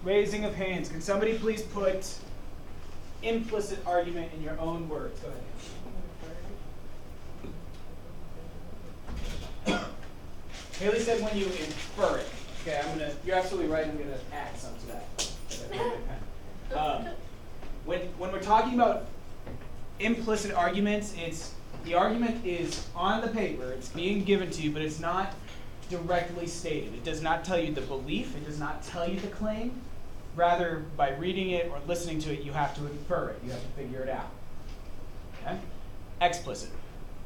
Raising of hands. Can somebody please put implicit argument in your own words? Go ahead. Haley said when you infer it. Okay, you're absolutely right. I'm gonna add some to that. When we're talking about implicit arguments, the argument is on the paper. It's being given to you, but it's not directly stated. It does not tell you the belief. It does not tell you the claim. Rather, by reading it or listening to it, you have to infer it. You have to figure it out. Okay? Explicit.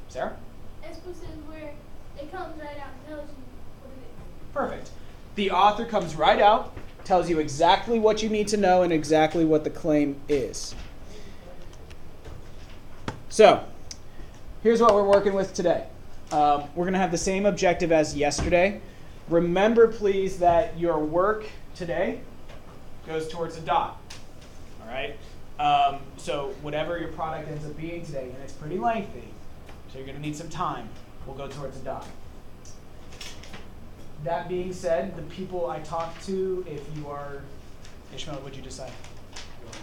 Sarah? Explicit is where it comes right out and tells you what it is. Perfect. The author comes right out, tells you exactly what you need to know and exactly what the claim is. So, here's what we're working with today. We're going to have the same objective as yesterday. Remember, please, that your work today goes towards a dot. All right? So whatever your product ends up being today, and it's pretty lengthy, so you're going to need some time, will go towards a dot. That being said, the people I talked to, if you are, Ishmael, what'd you decide? Going.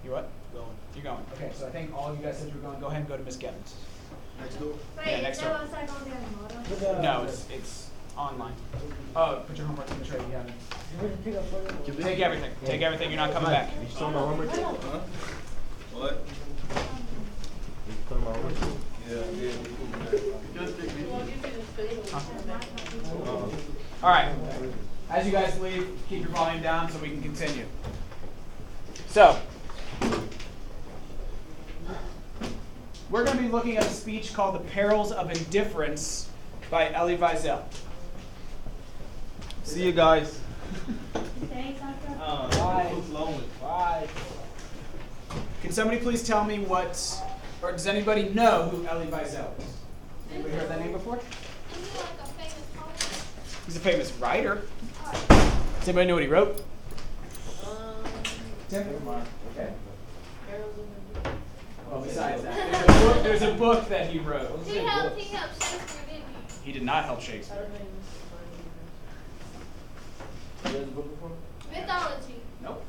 You what? Going. You're going. Okay, so I think all of you guys said you were going. Go ahead and go to Miss Gibbons. Next door? Yeah, next door. No, it's online. Oh, put your homework in the tray. You have it. Take everything. Take everything. You're not coming back. You saw my homework? Huh? What? You saw my homework? Yeah. All right. As you guys leave, keep your volume down so we can continue. So, we're going to be looking at a speech called The Perils of Indifference by Elie Wiesel. See you guys. Bye. Can somebody please tell me or does anybody know who Elie Wiesel is? Anybody heard that name before? Isn't he like a famous poet? He's a famous writer. Does anybody know what he wrote? Tim? Okay. Well, besides that, there's a book that he wrote. He helped Shakespeare, didn't he? He did not help Shakespeare. Mythology. Nope.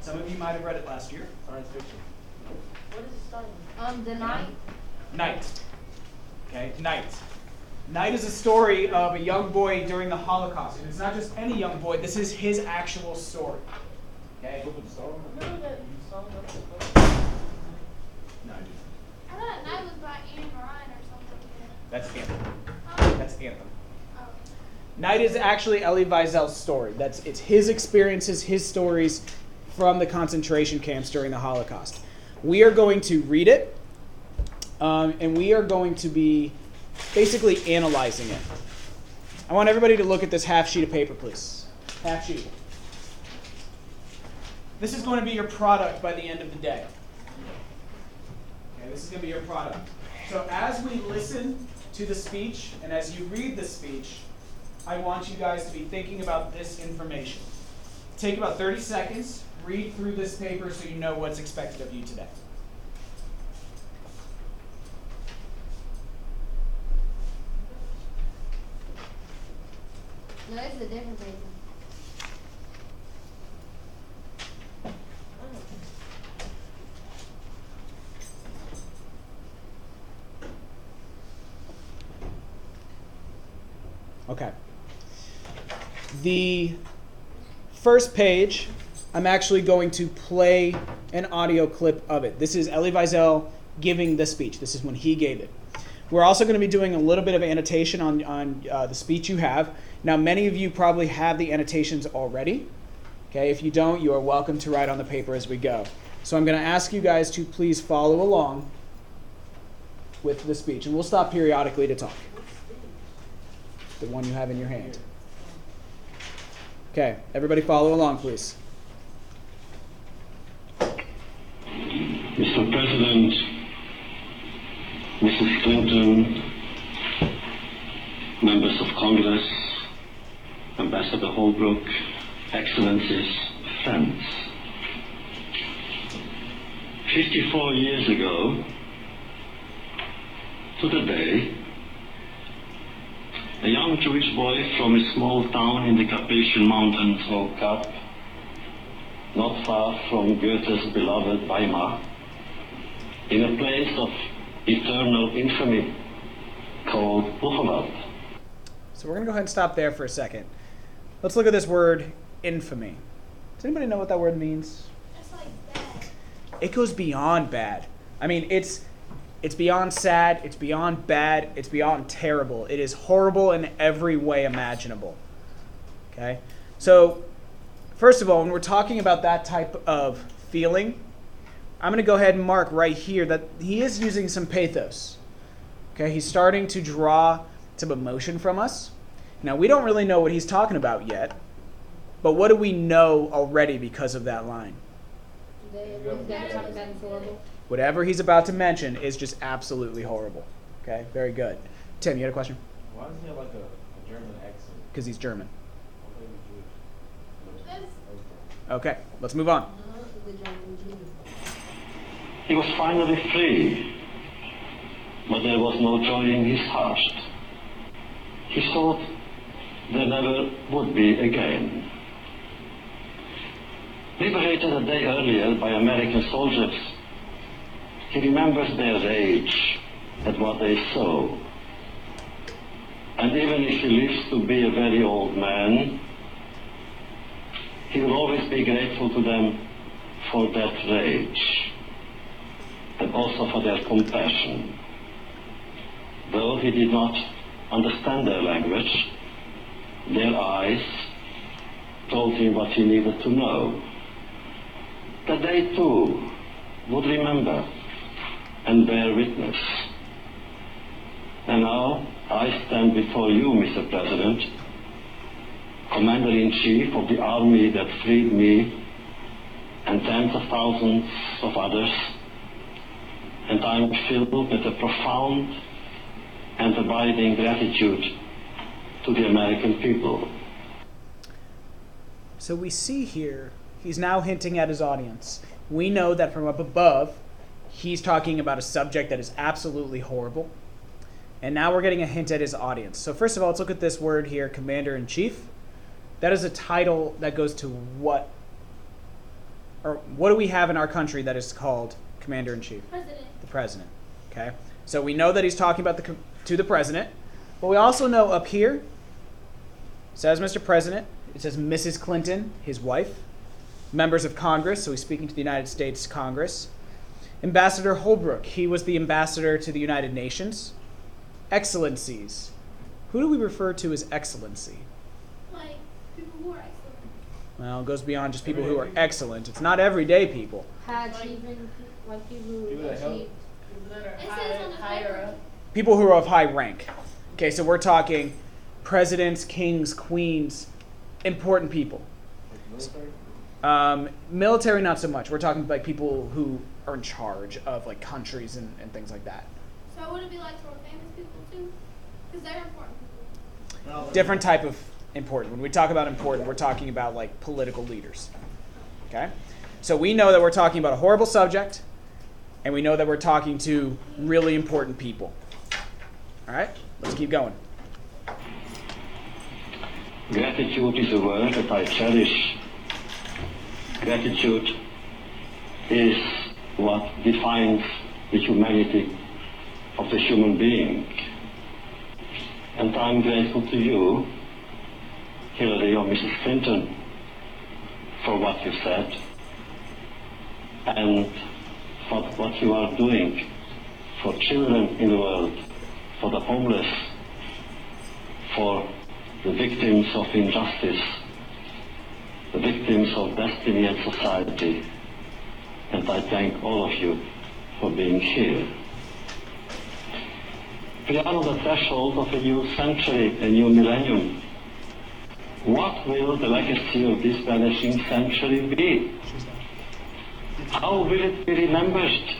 Some of you might have read it last year. Science fiction. What is it starting? The Night. Night. Okay, Night. Night is a story of a young boy during the Holocaust. And it's not just any young boy. This is his actual story. Okay? Remember that song? No, I didn't. I thought Night was by Ian Ryan or something. That's Anthem. Oh. That's Anthem. Oh. Night is actually Elie Wiesel's story. It's his experiences, his stories from the concentration camps during the Holocaust. We are going to read it, and we are going to be basically analyzing it. I want everybody to look at this half sheet of paper, please. Half sheet. This is going to be your product by the end of the day. Okay, this is going to be your product. So as we listen to the speech, and as you read the speech, I want you guys to be thinking about this information. Take about 30 seconds, read through this paper so you know what's expected of you today. No, it's a different paper. Okay. The first page, I'm actually going to play an audio clip of it. This is Elie Wiesel giving the speech. This is when he gave it. We're also going to be doing a little bit of annotation on the speech you have. Now, many of you probably have the annotations already. Okay, if you don't, you are welcome to write on the paper as we go. So I'm going to ask you guys to please follow along with the speech. And we'll stop periodically to talk. The one you have in your hand. Okay, everybody follow along, please. Mr. President, Mrs. Clinton, members of Congress, Ambassador Holbrook, Excellencies, friends. 54 years ago, to the day, a young Jewish boy from a small town in the Carpathian Mountains woke up not far from Goethe's beloved Weimar, in a place of eternal infamy called Buchenwald. So we're going to go ahead and stop there for a second. Let's look at this word, infamy. Does anybody know what that word means? That's like bad. It goes beyond bad. I mean, it's beyond sad, it's beyond bad, it's beyond terrible. It is horrible in every way imaginable. Okay? So, first of all, when we're talking about that type of feeling, I'm going to go ahead and mark right here that he is using some pathos. Okay? He's starting to draw some emotion from us. Now, we don't really know what he's talking about yet, but what do we know already because of that line? Whatever he's about to mention is just absolutely horrible. Okay? Very good. Tim, you had a question? Why does he have like a German accent? Because he's German. I thought he was Jewish. Okay, let's move on. He was finally free, but there was no joy in his heart. He thought there never would be again. Liberated a day earlier by American soldiers, he remembers their rage at what they saw. And even if he lives to be a very old man, he will always be grateful to them for that rage, and also for their compassion. Though he did not understand their language, their eyes told him what he needed to know. That they too would remember and bear witness. And now I stand before you, Mr. President, Commander-in-Chief of the army that freed me and tens of thousands of others, and I am filled with a profound and abiding gratitude to the American people. So we see here, he's now hinting at his audience. We know that from up above, he's talking about a subject that is absolutely horrible. And now we're getting a hint at his audience. So first of all, let's look at this word here, Commander-in-Chief. That is a title that goes to what do we have in our country that is called Commander-in-Chief? President. The President. Okay? So we know that he's talking about to the President. But we also know up here, it says Mr. President. It says Mrs. Clinton, his wife. Members of Congress, so he's speaking to the United States Congress. Ambassador Holbrooke, he was the ambassador to the United Nations. Excellencies. Who do we refer to as excellency? Like people who are excellent. Well, it goes beyond just people who are excellent. It's not everyday people. High achieving, like people who People that help. achieve. It says on the paper. People who are of high rank. Okay, so we're talking presidents, kings, queens, important people. Military? Military, not so much. We're talking like people who are in charge of like countries and things like that. So would it be like for famous people too? Because they're important people. Different type of important. When we talk about important, we're talking about like political leaders. Okay? So we know that we're talking about a horrible subject, and we know that we're talking to really important people. All right? Let's keep going. Gratitude is a word that I cherish. Gratitude is what defines the humanity of the human being. And I'm grateful to you, Hillary or Mrs. Clinton, for what you said and for what you are doing for children in the world, for the homeless, for the victims of injustice, the victims of destiny and society. And I thank all of you for being here. We are on the threshold of a new century, a new millennium. What will the legacy of this vanishing century be? How will it be remembered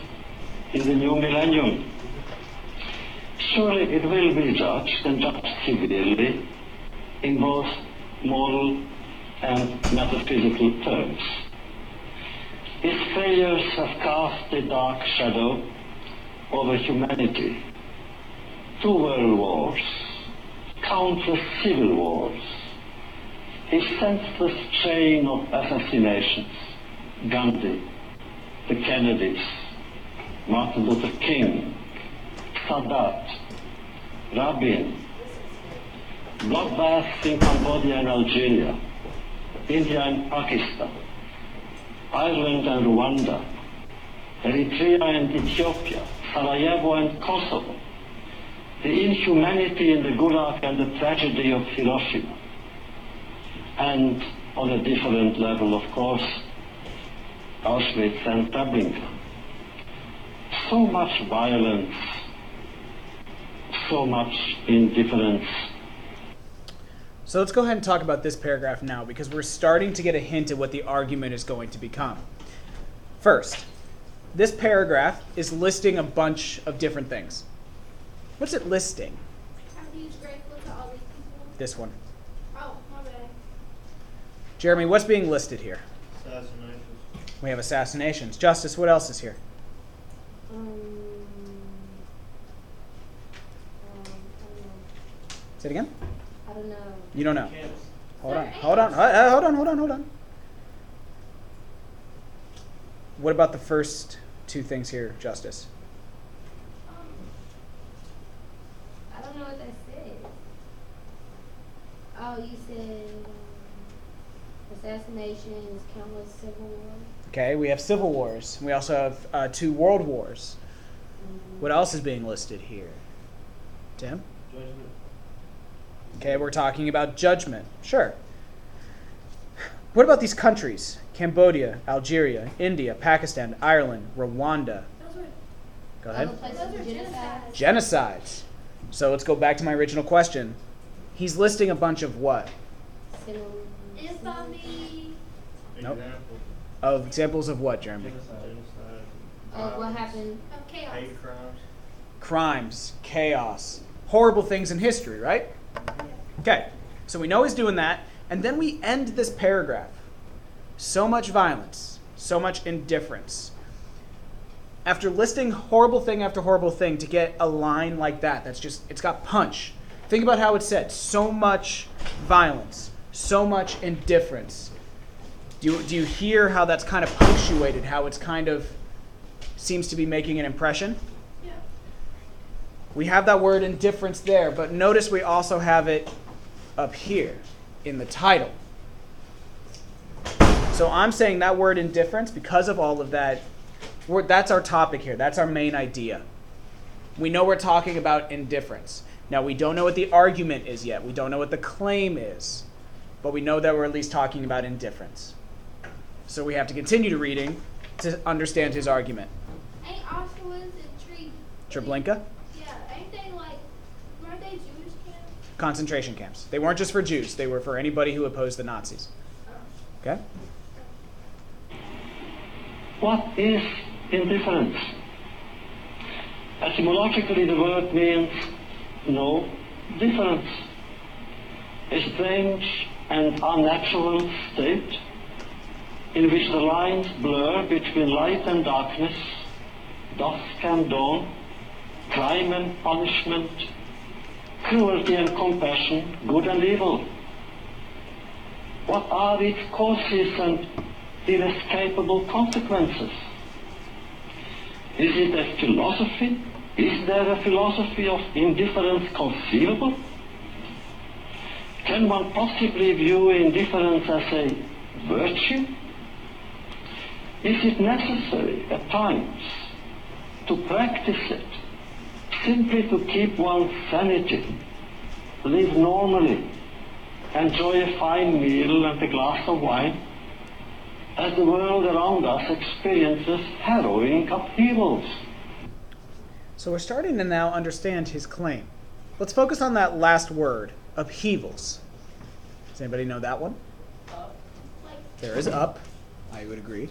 in the new millennium? Surely it will be judged and judged severely in both moral and metaphysical terms. Its failures have cast a dark shadow over humanity. 2 world wars, countless civil wars, a senseless chain of assassinations, Gandhi, the Kennedys, Martin Luther King, Sadat, Rabin, bloodbaths in Cambodia and Algeria, India and Pakistan, Ireland and Rwanda, Eritrea and Ethiopia, Sarajevo and Kosovo, the inhumanity in the Gulag and the tragedy of Hiroshima, and on a different level, of course, Auschwitz and Treblinka. So much violence, so much indifference. So let's go ahead and talk about this paragraph now, because we're starting to get a hint at what the argument is going to become. First, this paragraph is listing a bunch of different things. What's it listing? I'm huge grateful to all these people. This one. Oh, my bad. Jeremy, what's being listed here? Assassinations. We have assassinations. Justice, what else is here? I don't know. Say it again? I don't know. You don't know. Camps. Hold on. There Hold on. is. Hold on. What about the first two things here, Justice? I don't know what that says. Oh, you said assassinations, countless civil wars. Okay, we have civil wars. We also have 2 world wars. What else is being listed here? Tim? Judgment. Okay, we're talking about judgment. Sure. What about these countries? Cambodia, Algeria, India, Pakistan, Ireland, Rwanda. Those were, Go ahead. Other places those of are genocide. genocides. Genocides. So let's go back to my original question. He's listing a bunch of what? Infamy. Nope. Example. Of examples of what, Jeremy? Genocide. Of what happened. Of chaos. Hate crimes. Crimes, chaos, horrible things in history, right? Okay, so we know he's doing that, and then we end this paragraph. So much violence, so much indifference. After listing horrible thing after horrible thing, to get a line like that, that's just, it's got punch. Think about how it's said. So much violence, so much indifference. Do you hear how that's kind of punctuated, how it's kind of seems to be making an impression? Yeah. We have that word indifference there, but notice we also have it up here in the title. So I'm saying that word indifference, because of all of that, that's our topic here. That's our main idea. We know we're talking about indifference. Now, we don't know what the argument is yet. We don't know what the claim is. But we know that we're at least talking about indifference. So we have to continue to reading to understand his argument. Ain't Auschwitz and Treblinka? Yeah, ain't they like, weren't they Jewish camps? Concentration camps. They weren't just for Jews. They were for anybody who opposed the Nazis. Okay? What is indifference? Etymologically, the word means no difference. A strange and unnatural state in which the lines blur between light and darkness, dusk and dawn, crime and punishment, cruelty and compassion, good and evil. What are its causes and inescapable consequences? Is it a philosophy? Is there a philosophy of indifference conceivable? Can one possibly view indifference as a virtue? Is it necessary at times to practice it simply to keep one's sanity, live normally, enjoy a fine meal and a glass of wine, as the world around us experiences harrowing upheavals? So we're starting to now understand his claim. Let's focus on that last word, upheavals. Does anybody know that one? Like, There is up. I would agree.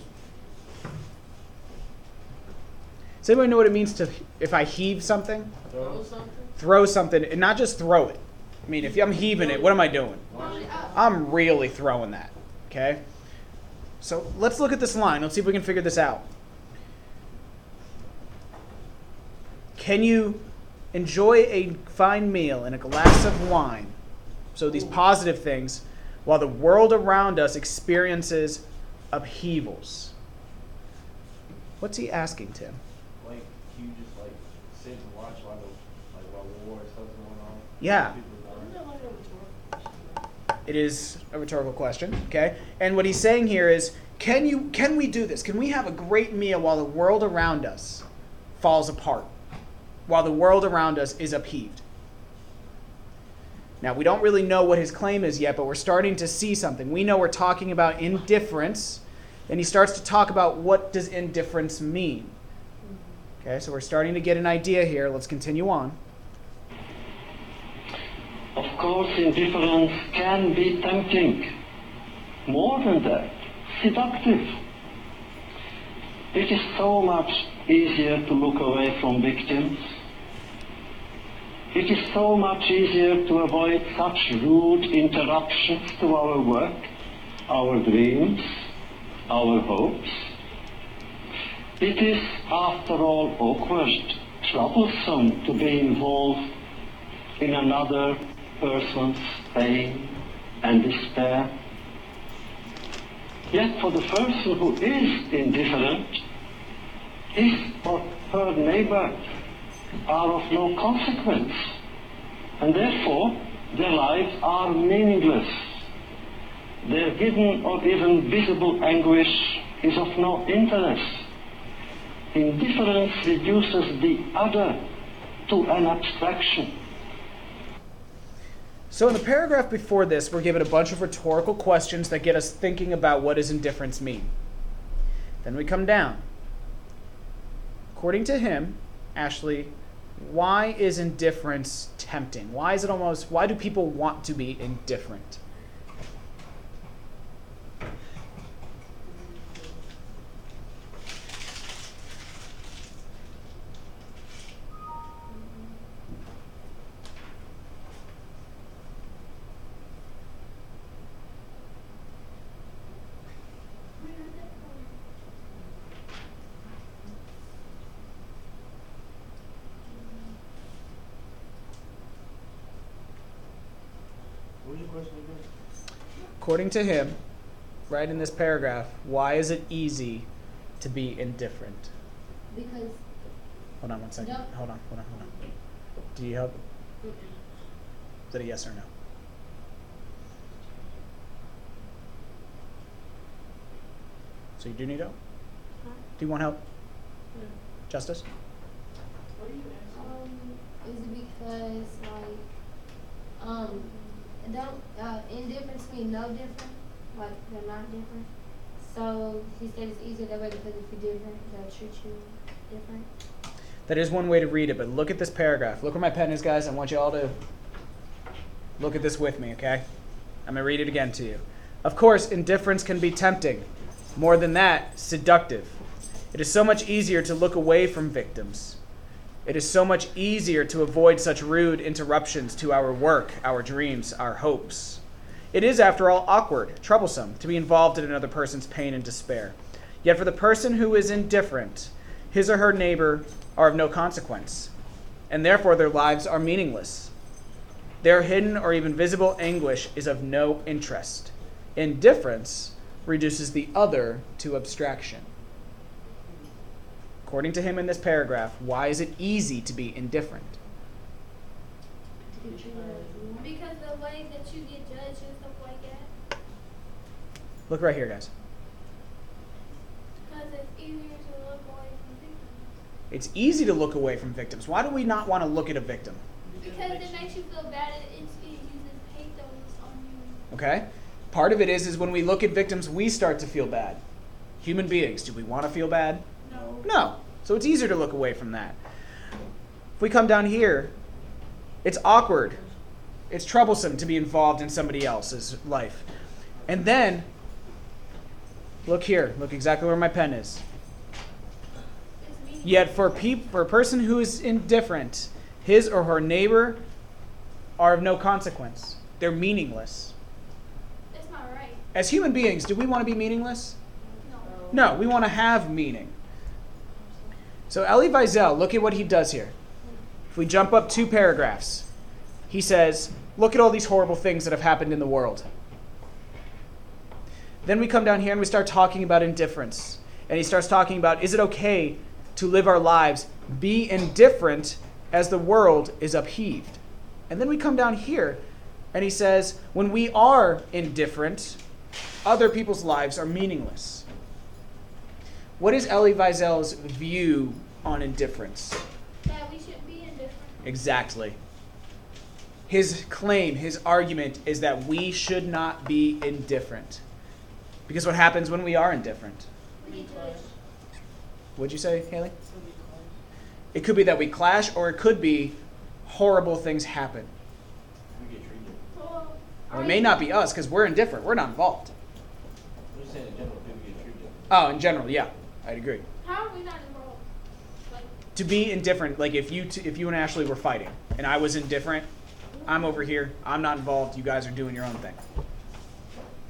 Does anybody know what it means to, if I heave something? Throw something. Throw something, and not just throw it. I mean, if I'm heaving it, what am I doing? launch it up. I'm really throwing that, okay? So let's look at this line. Let's see if we can figure this out. Can you enjoy a fine meal and a glass of wine, so these positive things, while the world around us experiences upheavals? What's he asking, Tim? Like, you just like sit and watch while the war and stuff going on. Yeah. People dying. It is a rhetorical question, okay? And what he's saying here is, can we do this? Can we have a great meal while the world around us falls apart? While the world around us is upheaved? Now, we don't really know what his claim is yet, but we're starting to see something. We know we're talking about indifference, and he starts to talk about what does indifference mean. Okay, so we're starting to get an idea here. Let's continue on. Of course, indifference can be tempting. More than that, seductive. It is so much easier to look away from victims. It is so much easier to avoid such rude interruptions to our work, our dreams, our hopes. It is, after all, awkward, troublesome to be involved in another person's pain and despair. Yet for the person who is indifferent, his or her neighbor are of no consequence, and therefore their lives are meaningless. Their hidden or even visible anguish is of no interest. Indifference reduces the other to an abstraction. So in the paragraph before this, we're given a bunch of rhetorical questions that get us thinking about what does indifference mean. Then we come down. According to him, Ashley, why is indifference tempting? Why do people want to be indifferent? What was your question again? According to him, right in this paragraph, why is it easy to be indifferent? Because Hold on one second. Don't- Hold on. Do you help? Is that a yes or no? So you do need help? Do you want help? Justice? is it because indifference mean no different? Like they're not different? So he said it's easier that way because if you're different, they'll treat you different. That is one way to read it, but look at this paragraph. Look where my pen is, guys. I want you all to look at this with me, okay? I'm going to read it again to you. Of course, indifference can be tempting. More than that, seductive. It is so much easier to look away from victims. It is so much easier to avoid such rude interruptions to our work, our dreams, our hopes. It is, after all, awkward, troublesome to be involved in another person's pain and despair. Yet for the person who is indifferent, his or her neighbor are of no consequence, and therefore their lives are meaningless. Their hidden or even visible anguish is of no interest. Indifference reduces the other to abstraction. According to him in this paragraph, why is it easy to be indifferent? Because the way that you get judged and stuff like that. Look right here, guys. Because it's easier to look away from victims. It's easy to look away from victims. Why do we not want to look at a victim? Because it makes you feel bad and it uses pathos on you. Okay? Part of it is when we look at victims, we start to feel bad. Human beings, do we want to feel bad? No. No. So it's easier to look away from that. If we come down here, it's awkward. It's troublesome to be involved in somebody else's life. And then, look here. Look exactly where my pen is. It's meaningless. Yet for a person who is indifferent, his or her neighbor are of no consequence. They're meaningless. That's not right. As human beings, do we want to be meaningless? No. No, we want to have meaning. So Elie Wiesel, look at what he does here. If we jump up 2 paragraphs, he says, look at all these horrible things that have happened in the world. Then we come down here and we start talking about indifference. And he starts talking about, is it okay to live our lives, be indifferent as the world is upheaved? And then we come down here, and he says, when we are indifferent, other people's lives are meaningless. What is Elie Wiesel's view on indifference? That we shouldn't be indifferent. Exactly. His claim, his argument is that we should not be indifferent. Because what happens when we are indifferent? We get judged. What'd you say, Haley? It could be that we clash, or it could be horrible things happen. We get treated. Well, Well, it may not be us because we're indifferent. We're not involved. I'm just saying in general, people get treated. Oh, in general, yeah, I'd agree. how are we not involved? Like, To be indifferent, like if you and Ashley were fighting and I was indifferent, I'm over here, I'm not involved, you guys are doing your own thing. Does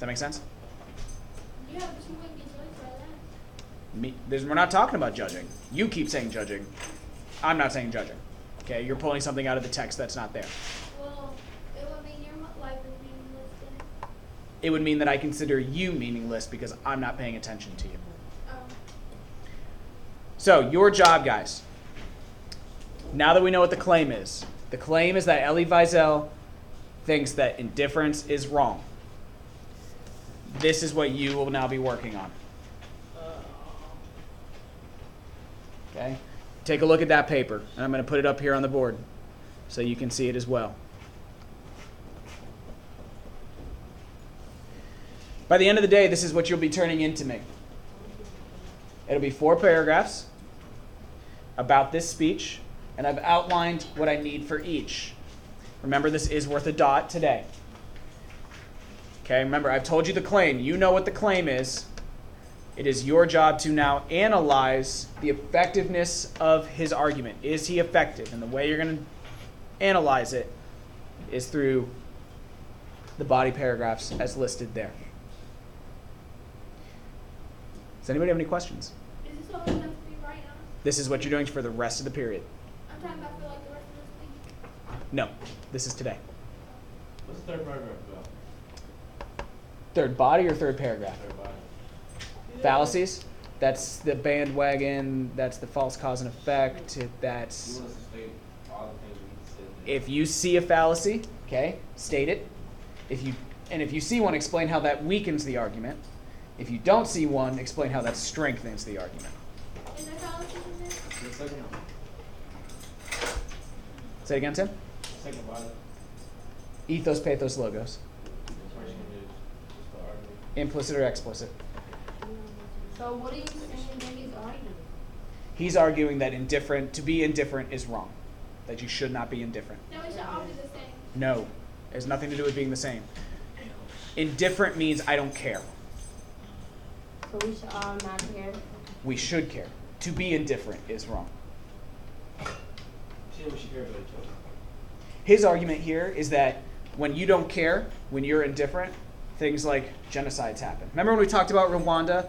that make sense? yeah, but you wouldn't get judged for that. We're not talking about judging. You keep saying judging. I'm not saying judging. Okay, you're pulling something out of the text that's not there. Well, it would mean your life is meaningless then. It would mean that I consider you meaningless because I'm not paying attention to you. Oh. So, your job, guys. Now that we know what the claim is that Elie Wiesel thinks that indifference is wrong. This is what you will now be working on. Okay? Take a look at that paper, and I'm going to put it up here on the board so you can see it as well. By the end of the day, this is what you'll be turning into me. It'll be 4 paragraphs about this speech, and I've outlined what I need for each. Remember, this is worth a dot today. Okay, remember, I've told you the claim. You know what the claim is. It is your job to now analyze the effectiveness of his argument. Is he effective? And the way you're going to analyze it is through the body paragraphs as listed there. Does anybody have any questions? Is this all we have to be right now? This is what you're doing for the rest of the period. I'm talking about for like the rest of this week. No, this is today. What's the third paragraph about? Third body or third paragraph? Third body. Fallacies. That's the bandwagon. That's the false cause and effect. That's You want us to state all the things we said. if you see a fallacy, okay, state it. If you see one, explain how that weakens the argument. If you don't see one, explain how that strengthens the argument. Is there fallacies in there? The second one. Say it again, Tim. Second body. Ethos, pathos, logos. The first one is just the argument. Implicit or explicit. So what are you saying that he's arguing? He's arguing that to be indifferent is wrong. That you should not be indifferent. No, we should all be the same. No. It has nothing to do with being the same. Indifferent means I don't care. So we should all not care. We should care. To be indifferent is wrong. She said we should care about each other. His argument here is that when you don't care, when you're indifferent, things like genocides happen. Remember when we talked about Rwanda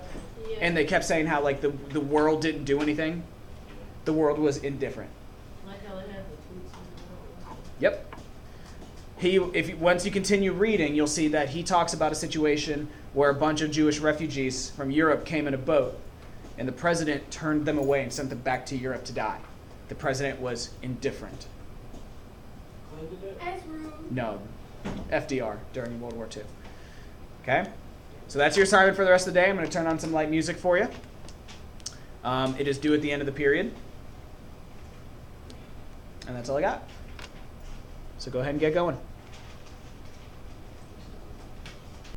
and they kept saying how like the world didn't do anything? The world was indifferent. Like how they had the tweets in the world. Yep. Once you continue reading, you'll see that he talks about a situation where a bunch of Jewish refugees from Europe came in a boat, and the president turned them away and sent them back to Europe to die. The president was indifferent. Clinton did that? That's rude. No, FDR during World War II. Okay? So that's your assignment for the rest of the day. I'm going to turn on some light music for you. It is due at the end of the period. And that's all I got. So go ahead and get going.